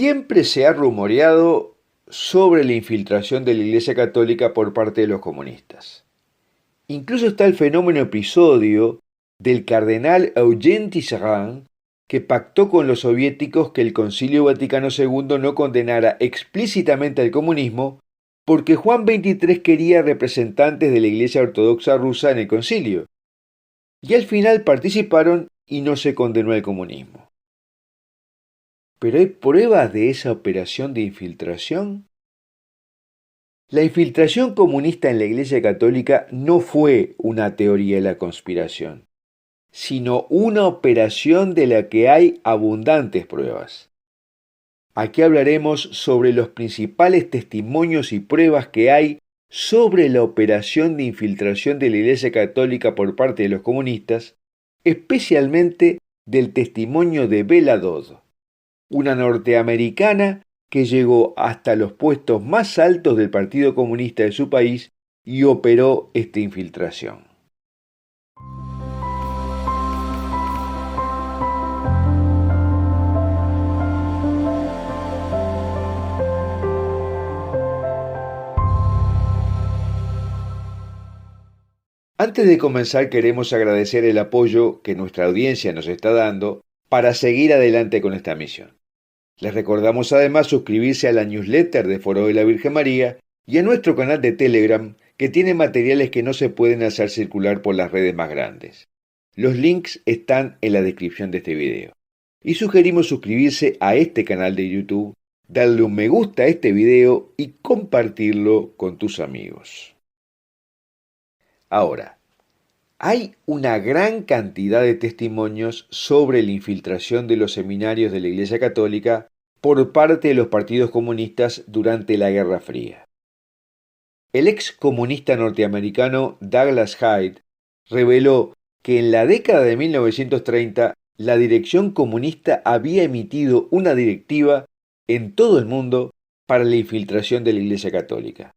Siempre se ha rumoreado sobre la infiltración de la Iglesia Católica por parte de los comunistas. Incluso está el fenómeno episodio del cardenal Eugène Tisserand, que pactó con los soviéticos que el Concilio Vaticano II no condenara explícitamente al comunismo porque Juan XXIII quería representantes de la Iglesia Ortodoxa rusa en el concilio. Y al final participaron y no se condenó al comunismo. ¿Pero hay pruebas de esa operación de infiltración? La infiltración comunista en la Iglesia Católica no fue una teoría de la conspiración, sino una operación de la que hay abundantes pruebas. Aquí hablaremos sobre los principales testimonios y pruebas que hay sobre la operación de infiltración de la Iglesia Católica por parte de los comunistas, especialmente del testimonio de Bella Dodd, una norteamericana que llegó hasta los puestos más altos del Partido Comunista de su país y operó esta infiltración. Antes de comenzar queremos agradecer el apoyo que nuestra audiencia nos está dando para seguir adelante con esta misión. Les recordamos además suscribirse a la newsletter de Foro de la Virgen María y a nuestro canal de Telegram que tiene materiales que no se pueden hacer circular por las redes más grandes. Los links están en la descripción de este video. Y sugerimos suscribirse a este canal de YouTube, darle un me gusta a este video y compartirlo con tus amigos. Ahora, hay una gran cantidad de testimonios sobre la infiltración de los seminarios de la Iglesia Católica por parte de los partidos comunistas durante la Guerra Fría. El ex comunista norteamericano Douglas Hyde reveló que en la década de 1930 la dirección comunista había emitido una directiva en todo el mundo para la infiltración de la Iglesia Católica.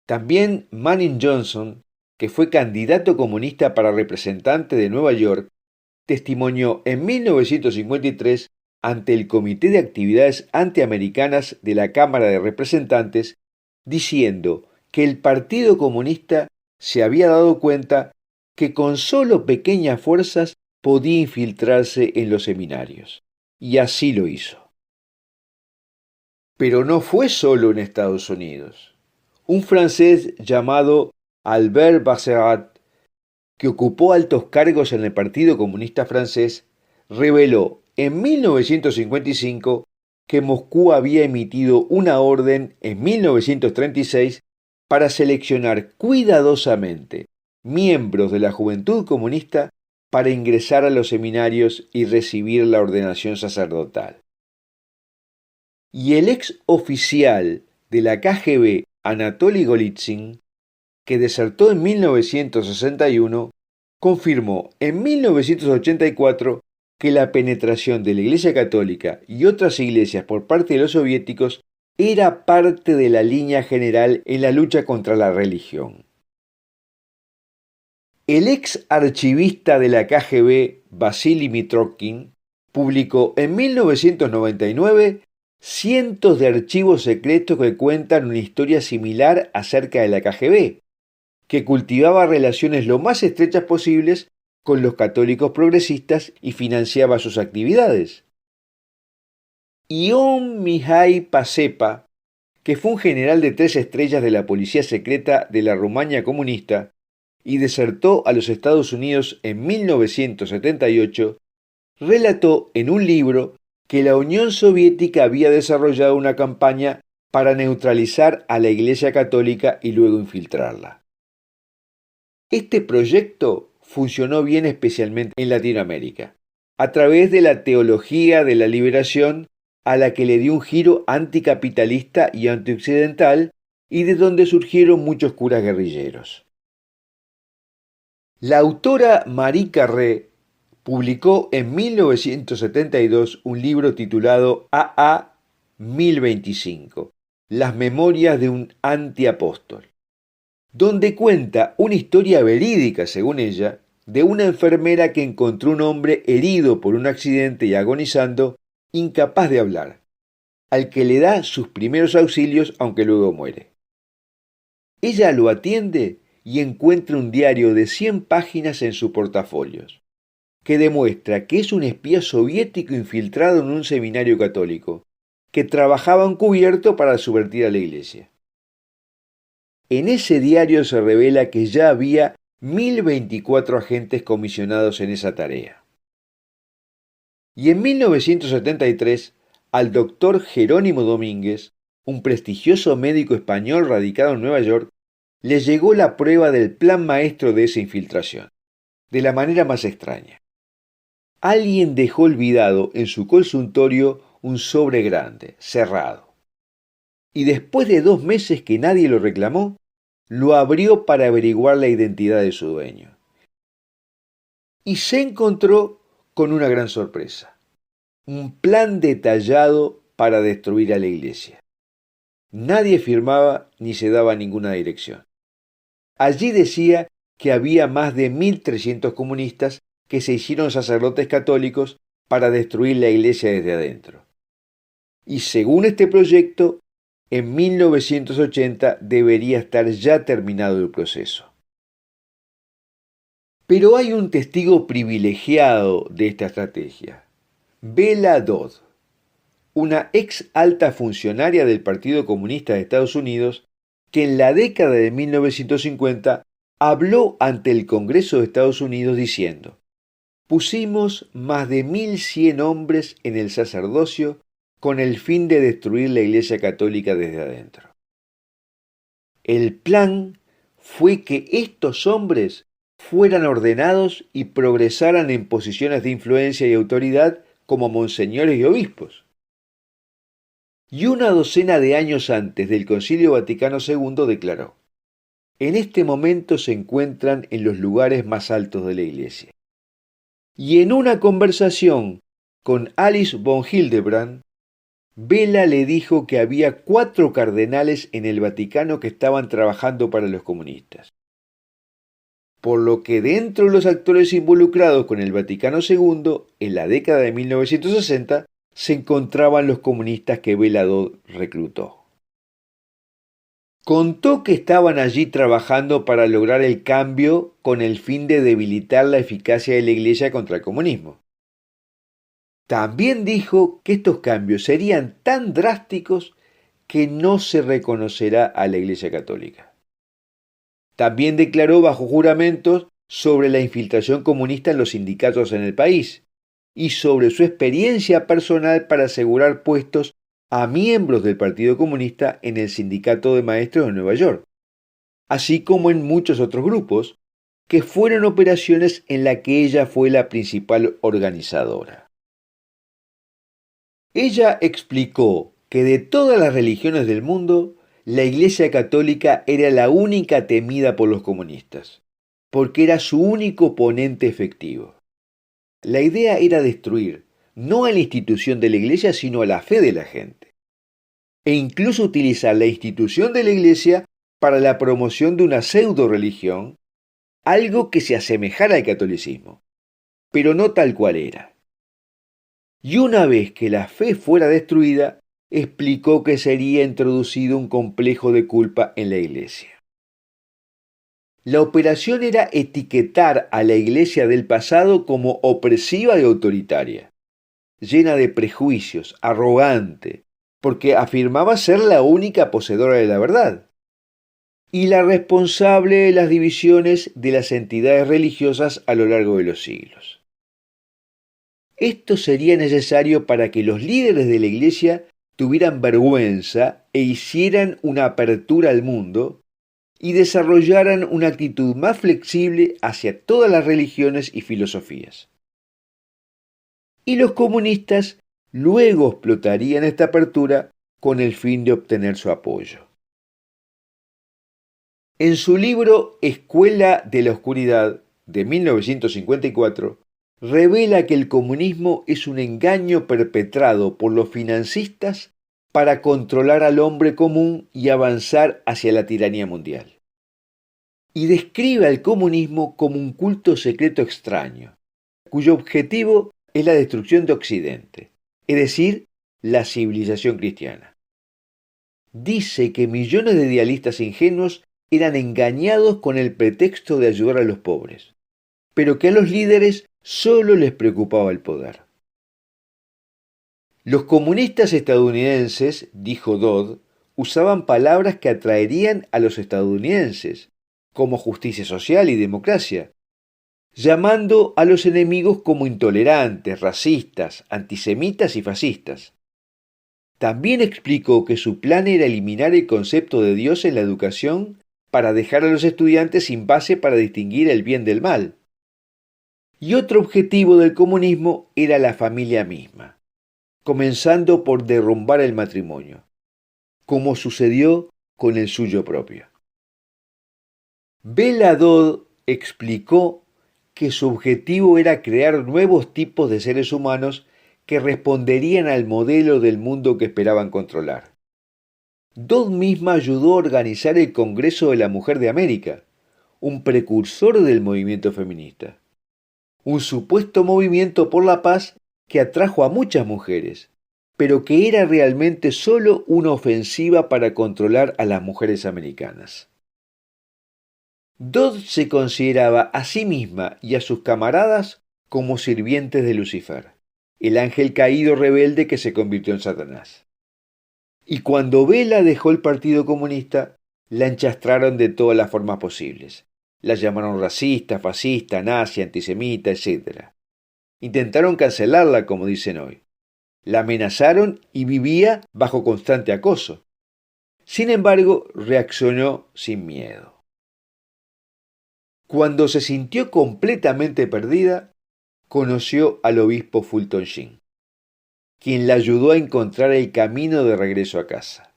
También Manning Johnson, que fue candidato comunista para representante de Nueva York, testimonió en 1953 ante el Comité de Actividades Antiamericanas de la Cámara de Representantes, diciendo que el Partido Comunista se había dado cuenta que con solo pequeñas fuerzas podía infiltrarse en los seminarios, y así lo hizo. Pero no fue solo en Estados Unidos. Un francés llamado Albert Basserat, que ocupó altos cargos en el Partido Comunista francés, reveló en 1955 que Moscú había emitido una orden en 1936 para seleccionar cuidadosamente miembros de la Juventud Comunista para ingresar a los seminarios y recibir la ordenación sacerdotal. Y el ex oficial de la KGB, Anatoly Golitsyn, que desertó en 1961, confirmó en 1984 que la penetración de la Iglesia Católica y otras iglesias por parte de los soviéticos era parte de la línea general en la lucha contra la religión. El ex archivista de la KGB, Vasily Mitrokhin, publicó en 1999 cientos de archivos secretos que cuentan una historia similar acerca de la KGB, que cultivaba relaciones lo más estrechas posibles con los católicos progresistas y financiaba sus actividades. Ion Mihai Pacepa, que fue un general de 3 estrellas de la policía secreta de la Rumania comunista y desertó a los Estados Unidos en 1978, relató en un libro que la Unión Soviética había desarrollado una campaña para neutralizar a la Iglesia Católica y luego infiltrarla. Este proyecto funcionó bien especialmente en Latinoamérica, a través de la teología de la liberación a la que le dio un giro anticapitalista y antioccidental y de donde surgieron muchos curas guerrilleros. La autora Marie Carré publicó en 1972 un libro titulado AA 1025, Las memorias de un antiapóstol, donde cuenta una historia verídica, según ella, de una enfermera que encontró un hombre herido por un accidente y agonizando, incapaz de hablar, al que le da sus primeros auxilios aunque luego muere. Ella lo atiende y encuentra un diario de 100 páginas en su portafolio, que demuestra que es un espía soviético infiltrado en un seminario católico, que trabajaba encubierto para subvertir a la Iglesia. En ese diario se revela que ya había 1024 agentes comisionados en esa tarea. Y en 1973, al doctor Jerónimo Domínguez, un prestigioso médico español radicado en Nueva York, le llegó la prueba del plan maestro de esa infiltración, de la manera más extraña. Alguien dejó olvidado en su consultorio un sobre grande, cerrado. Y después de 2 meses que nadie lo reclamó, lo abrió para averiguar la identidad de su dueño. Y se encontró con una gran sorpresa. Un plan detallado para destruir a la Iglesia. Nadie firmaba ni se daba ninguna dirección. Allí decía que había más de 1300 comunistas que se hicieron sacerdotes católicos para destruir la Iglesia desde adentro. Y según este proyecto, en 1980 debería estar ya terminado el proceso. Pero hay un testigo privilegiado de esta estrategia, Bela Dodd, una ex alta funcionaria del Partido Comunista de Estados Unidos que en la década de 1950 habló ante el Congreso de Estados Unidos diciendo: pusimos más de 1100 hombres en el sacerdocio con el fin de destruir la Iglesia Católica desde adentro. El plan fue que estos hombres fueran ordenados y progresaran en posiciones de influencia y autoridad como monseñores y obispos. Y una docena de años antes del Concilio Vaticano II declaró: en este momento se encuentran en los lugares más altos de la Iglesia. Y en una conversación con Alice von Hildebrand, Bela le dijo que había 4 cardenales en el Vaticano que estaban trabajando para los comunistas. Por lo que dentro de los actores involucrados con el Vaticano II, en la década de 1960, se encontraban los comunistas que Bela Dodd reclutó. Contó que estaban allí trabajando para lograr el cambio con el fin de debilitar la eficacia de la Iglesia contra el comunismo. También dijo que estos cambios serían tan drásticos que no se reconocerá a la Iglesia Católica. También declaró bajo juramentos sobre la infiltración comunista en los sindicatos en el país y sobre su experiencia personal para asegurar puestos a miembros del Partido Comunista en el Sindicato de Maestros de Nueva York, así como en muchos otros grupos, que fueron operaciones en las que ella fue la principal organizadora. Ella explicó que de todas las religiones del mundo, la Iglesia Católica era la única temida por los comunistas, porque era su único oponente efectivo. La idea era destruir, no a la institución de la Iglesia, sino a la fe de la gente. E incluso utilizar la institución de la Iglesia para la promoción de una pseudo-religión, algo que se asemejara al catolicismo, pero no tal cual era. Y una vez que la fe fuera destruida, explicó que sería introducido un complejo de culpa en la Iglesia. La operación era etiquetar a la Iglesia del pasado como opresiva y autoritaria, llena de prejuicios, arrogante, porque afirmaba ser la única poseedora de la verdad, y la responsable de las divisiones de las entidades religiosas a lo largo de los siglos. Esto sería necesario para que los líderes de la Iglesia tuvieran vergüenza e hicieran una apertura al mundo y desarrollaran una actitud más flexible hacia todas las religiones y filosofías. Y los comunistas luego explotarían esta apertura con el fin de obtener su apoyo. En su libro Escuela de la Oscuridad, de 1954, revela que el comunismo es un engaño perpetrado por los financistas para controlar al hombre común y avanzar hacia la tiranía mundial. Y describe al comunismo como un culto secreto extraño, cuyo objetivo es la destrucción de Occidente, es decir, la civilización cristiana. Dice que millones de idealistas ingenuos eran engañados con el pretexto de ayudar a los pobres, pero que a los líderes solo les preocupaba el poder. Los comunistas estadounidenses, dijo Dodd, usaban palabras que atraerían a los estadounidenses, como justicia social y democracia, llamando a los enemigos como intolerantes, racistas, antisemitas y fascistas. También explicó que su plan era eliminar el concepto de Dios en la educación para dejar a los estudiantes sin base para distinguir el bien del mal. Y otro objetivo del comunismo era la familia misma, comenzando por derrumbar el matrimonio, como sucedió con el suyo propio. Bela Dodd explicó que su objetivo era crear nuevos tipos de seres humanos que responderían al modelo del mundo que esperaban controlar. Dodd misma ayudó a organizar el Congreso de la Mujer de América, un precursor del movimiento feminista, un supuesto movimiento por la paz que atrajo a muchas mujeres, pero que era realmente solo una ofensiva para controlar a las mujeres americanas. Dodd se consideraba a sí misma y a sus camaradas como sirvientes de Lucifer, el ángel caído rebelde que se convirtió en Satanás. Y cuando Bela dejó el Partido Comunista, la enchastraron de todas las formas posibles. La llamaron racista, fascista, nazi, antisemita, etc. Intentaron cancelarla, como dicen hoy. La amenazaron y vivía bajo constante acoso. Sin embargo, reaccionó sin miedo. Cuando se sintió completamente perdida, conoció al obispo Fulton Sheen, quien la ayudó a encontrar el camino de regreso a casa.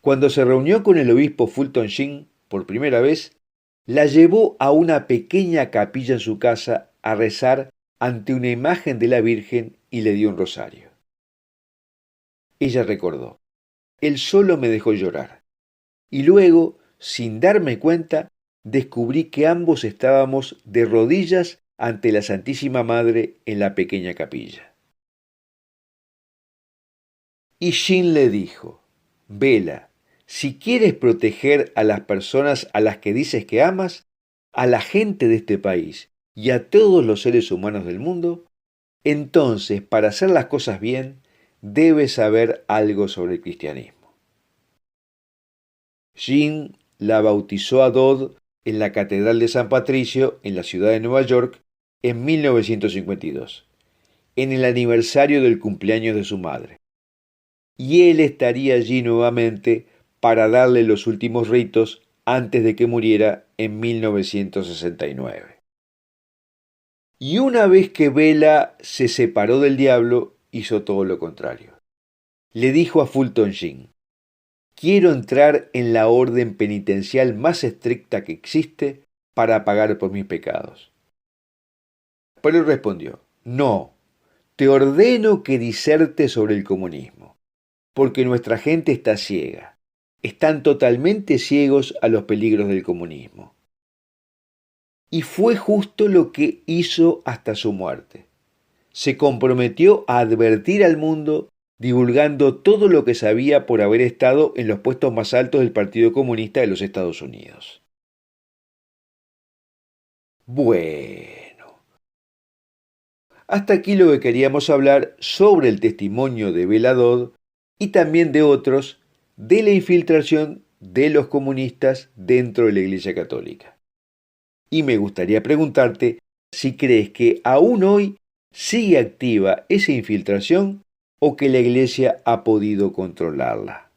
Cuando se reunió con el obispo Fulton Sheen por primera vez, la llevó a una pequeña capilla en su casa a rezar ante una imagen de la Virgen y le dio un rosario. Ella recordó: él solo me dejó llorar. Y luego, sin darme cuenta, descubrí que ambos estábamos de rodillas ante la Santísima Madre en la pequeña capilla. Y Sheen le dijo: Bela, si quieres proteger a las personas a las que dices que amas, a la gente de este país y a todos los seres humanos del mundo, entonces, para hacer las cosas bien, debes saber algo sobre el cristianismo. Sheen la bautizó a Dodd en la Catedral de San Patricio, en la ciudad de Nueva York, en 1952, en el aniversario del cumpleaños de su madre. Y él estaría allí nuevamente para darle los últimos ritos antes de que muriera en 1969. Y una vez que Bela se separó del diablo, hizo todo lo contrario. Le dijo a Fulton Sheen: quiero entrar en la orden penitencial más estricta que existe para pagar por mis pecados. Pero él respondió: no, te ordeno que disertes sobre el comunismo, porque nuestra gente está ciega. Están totalmente ciegos a los peligros del comunismo. Y fue justo lo que hizo hasta su muerte. Se comprometió a advertir al mundo, divulgando todo lo que sabía por haber estado en los puestos más altos del Partido Comunista de los Estados Unidos. Bueno, hasta aquí lo que queríamos hablar sobre el testimonio de Bela Dodd y también de otros de la infiltración de los comunistas dentro de la Iglesia Católica. Y me gustaría preguntarte si crees que aún hoy sigue activa esa infiltración o que la Iglesia ha podido controlarla.